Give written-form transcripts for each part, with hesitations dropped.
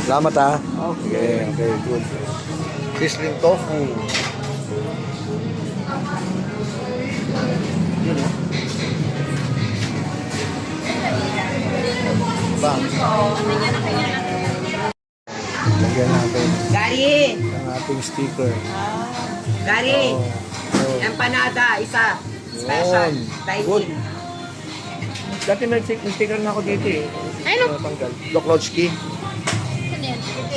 Salamat ha. Okay, okay, good. Sizzling tofu. Yun o. Bang. Lagyan natin Gary! ang ating sticker. Gary! Oh. Empanada, isa. Special. Yun. Dine-in. Dati may sticker na ako dito eh. Ayun. Tanggal. Doklochki.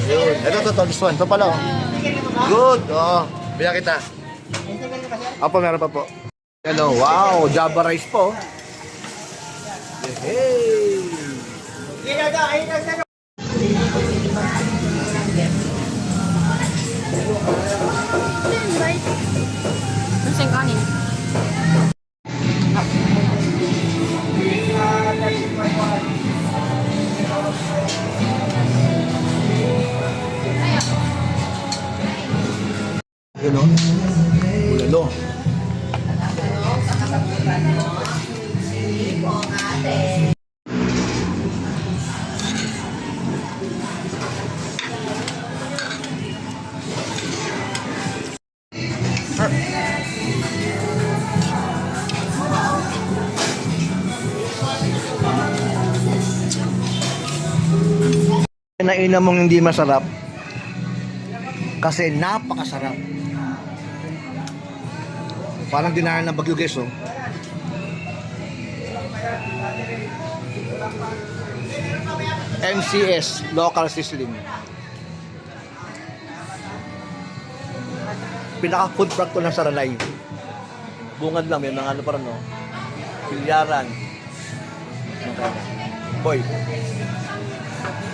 Yun. Ito, this one. Ito pala oh. Good. Oo. Bila kita. Apo, meron pa po. Ano, wow. Java rice po. Hey! Masing kanin. Yun o. Bulalo. Naina mong hindi masarap kasi napakasarap. Parang dinahan ng bagyo guys oh. MCS Local Sizzling. Pinaka food truck ko ng Saralay. Bungad lang, may mga ano pa rin no. Pilyaran. Boy.